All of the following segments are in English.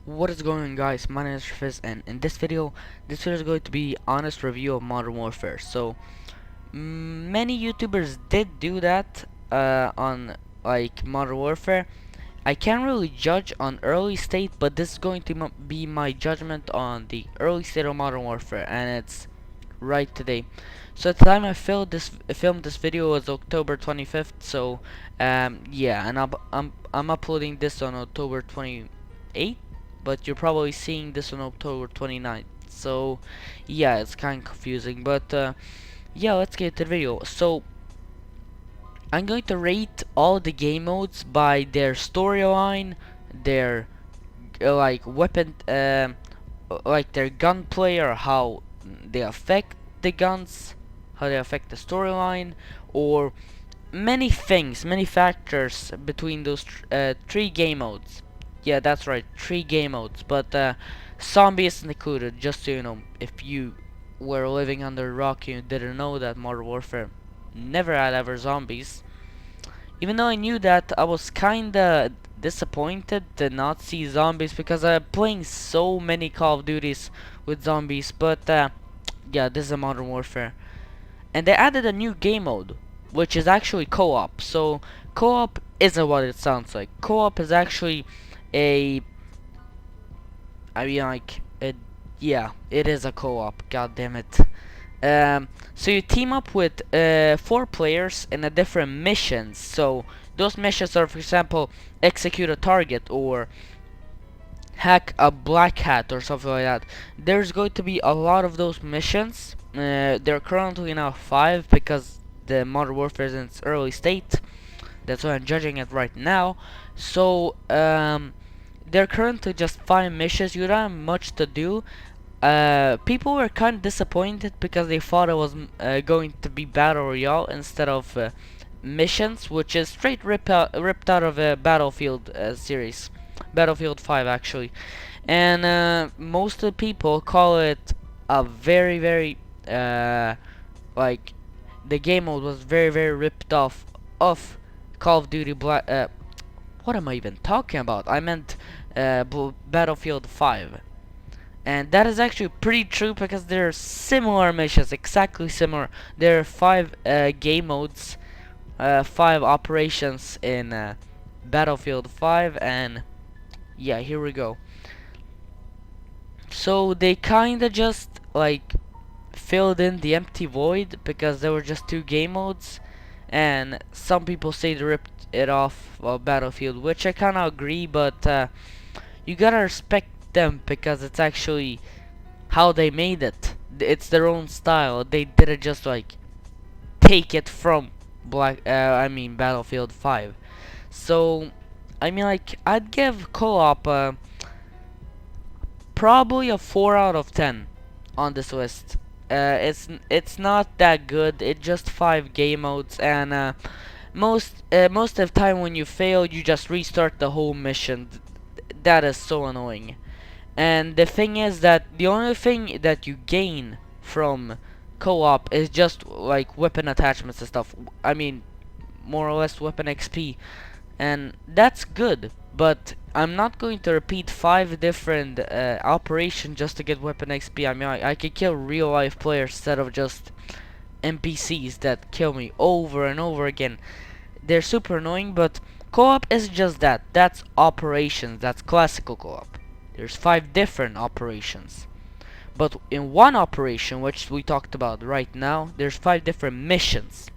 What is going on, guys? My name is Rafiz, and in this video is going to be honest review of Modern Warfare. So many YouTubers did do that on like Modern Warfare. I can't really judge on early state, but this is going to be my judgment on the early state of Modern Warfare, and it's right today. So at the time I filmed this video was October 25th. So yeah, and I'm uploading this on October 28th, but you're probably seeing this on October 29th. So yeah, it's kind of confusing, but yeah, let's get to the video. So I'm going to rate all the game modes by their storyline, their like weapon, like their gunplay, or how they affect the guns, how they affect the storyline, or many things, many factors between those three game modes. Yeah, that's right, three game modes. But zombie is included, just so you know, if you were living under a rock and you didn't know that Modern Warfare never had ever zombies. Even though I knew that, I was kinda disappointed to not see zombies because I'm playing so many Call of Duties with zombies. But yeah, this is a Modern Warfare. And they added a new game mode, which is actually co-op. So co-op isn't what it sounds like. Co-op is actually a, I mean, like, yeah, it is a co-op. God damn it. So you team up with 4 players in a different missions. So those missions are, for example, execute a target or hack a black hat or something like that. There's going to be a lot of those missions. There are currently now 5 because the Modern Warfare is in its early state. That's why I'm judging it right now. So there are currently just 5 missions. You don't have much to do. People were kind of disappointed because they thought it was going to be Battle Royale instead of missions, which is straight ripped out of a Battlefield series. Battlefield 5 actually. And most of the people call it a very like, the game mode was very ripped off of Call of Duty Black. What am I even talking about? I meant Battlefield 5. And that is actually pretty true because there are similar missions, exactly similar. There are 5 game modes, 5 operations in Battlefield 5, and yeah, here we go. So they kinda just like filled in the empty void because there were just 2 game modes, and some people say they ripped it off of Battlefield, which I kinda agree, but you gotta respect them because it's actually how they made it. It's their own style. They didn't just like take it from Battlefield 5. So I mean, like, I'd give co-op probably a 4 out of 10 on this list. It's not that good. It's just 5 game modes, and most of the time when you fail, you just restart the whole mission. That is so annoying. And the thing is that the only thing that you gain from co-op is just like weapon attachments and stuff. I mean, more or less weapon XP, and that's good. But I'm not going to repeat 5 different operations just to get weapon XP. I mean, I could kill real life players instead of just NPCs that kill me over and over again. They're super annoying, but co-op is just that. That's operations. That's classical co-op. There's 5 different operations. But in one operation, which we talked about right now, there's 5 different missions.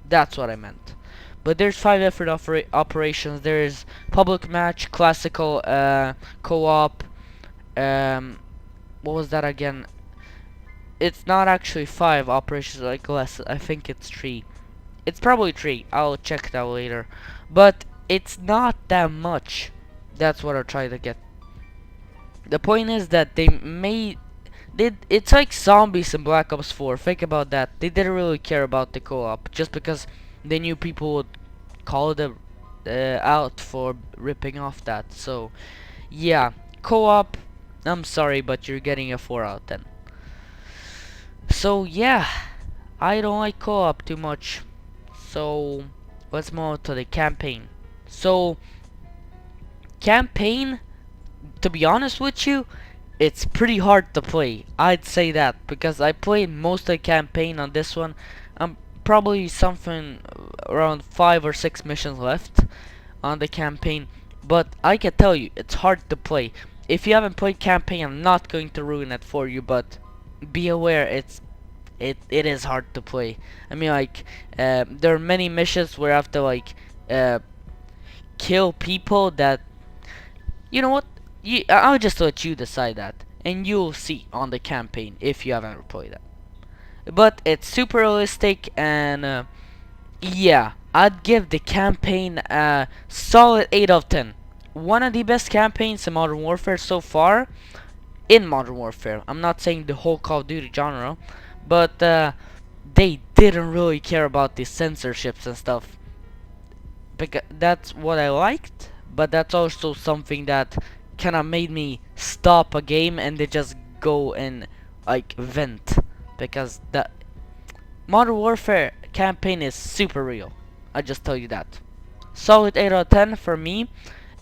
That's what I meant. But there's 5 different operations. There's public match, classical, co-op. What was that again? It's not actually 5 operations, like less. I think it's 3. It's probably 3. I'll check that later. But it's not that much. That's what I'm trying to get. The point is that it's like zombies in Black Ops 4. Think about that. They didn't really care about the co-op just because they knew people would call them out for ripping off that. So yeah, co-op, I'm sorry, but you're getting a 4 out of 10. So yeah, I don't like co-op too much. So let's move on to the campaign. So campaign, to be honest with you, it's pretty hard to play. I'd say that because I played most of the campaign on this one. I'm probably something around 5 or 6 missions left on the campaign, but I can tell you it's hard to play. If you haven't played campaign, I'm not going to ruin it for you, but be aware it is hard to play. I mean, like, there are many missions where I have to like kill people that, you know what, I'll just let you decide that, and you'll see on the campaign if you haven't ever played that. But it's super realistic, and yeah, I'd give the campaign a solid 8 out of 10. One of the best campaigns in Modern Warfare so far. In Modern Warfare, I'm not saying the whole Call of Duty genre, but they didn't really care about the censorships and stuff. Because that's what I liked, but that's also something that kind of made me stop a game and they just go and like vent, because the Modern Warfare campaign is super real. I just tell you that. Solid 8 out of 10 for me,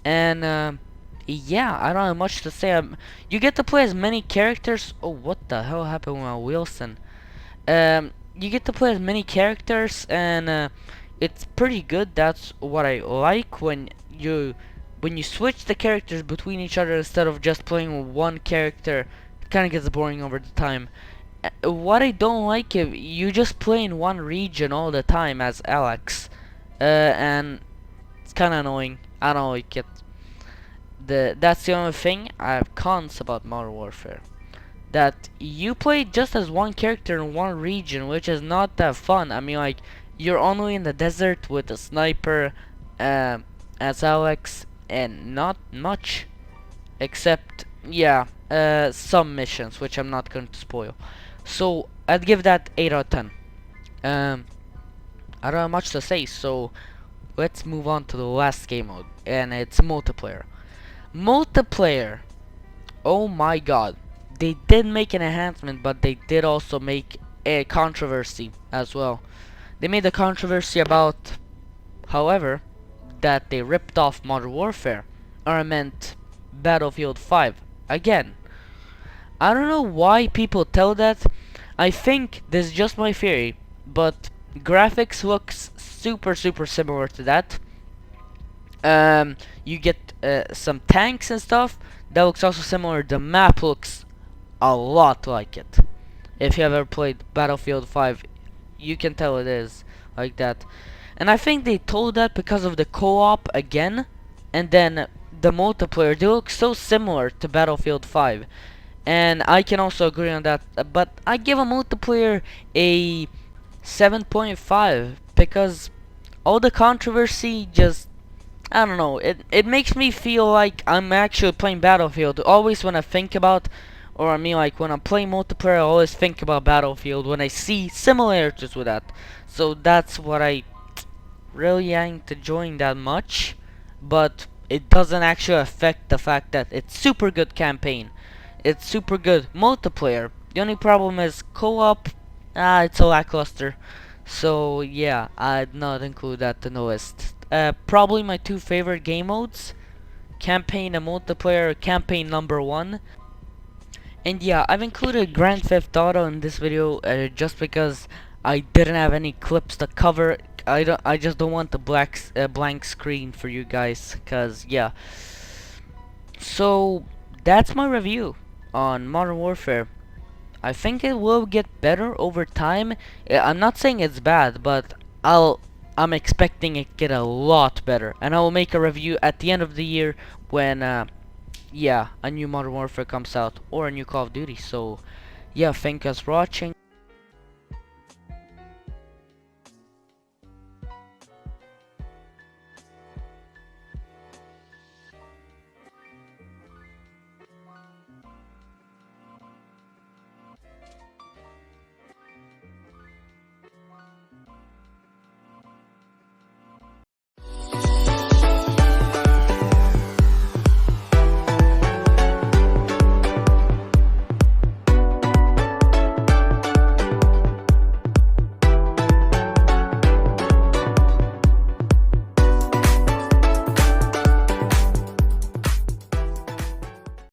and yeah, I don't have much to say. You get to play as many characters. Oh, what the hell happened with my Wilson? You get to play as many characters, and it's pretty good. That's what I like when you switch the characters between each other instead of just playing with one character. It kind of gets boring over the time. What I don't like is you just play in one region all the time as Alex, and it's kind of annoying. I don't like it. That's the only thing I have cons about Modern Warfare. That you play just as one character in one region, which is not that fun. I mean, like, you're only in the desert with a sniper as Alex, and not much, except, yeah, some missions, which I'm not going to spoil. So I'd give that 8 out of 10. I don't have much to say, so let's move on to the last game mode, and it's multiplayer. Multiplayer, oh my god, they did make an enhancement, but they did also make a controversy as well. They made a controversy about, however, that they ripped off Modern Warfare, or I meant Battlefield 5 again. I don't know why people tell that. I think this is just my theory, but graphics looks super similar to that. You get some tanks and stuff. That looks also similar. The map looks a lot like it. If you ever played Battlefield 5, you can tell it is like that. And I think they told that because of the co-op again, and then the multiplayer. They look so similar to Battlefield 5. And I can also agree on that, but I give a multiplayer a 7.5 because all the controversy just, I don't know, it makes me feel like I'm actually playing Battlefield. Always when I think about, or I mean, like, when I'm playing multiplayer, I always think about Battlefield when I see similarities with that. So that's what I really ain't enjoying that much, but it doesn't actually affect the fact that it's super good campaign. It's super good multiplayer. The only problem is co-op. It's a lackluster. So yeah, I'd not include that in the list. Probably my two favorite game modes: campaign and multiplayer. Campaign number 1. And yeah, I've included Grand Theft Auto in this video just because I didn't have any clips to cover. I just don't want the blank screen for you guys. Cause yeah. So that's my review on Modern Warfare. I think it will get better over time. I'm not saying it's bad, but I'm expecting it get a lot better, and I will make a review at the end of the year when yeah, a new Modern Warfare comes out or a new Call of Duty. So yeah, thank you guys for watching.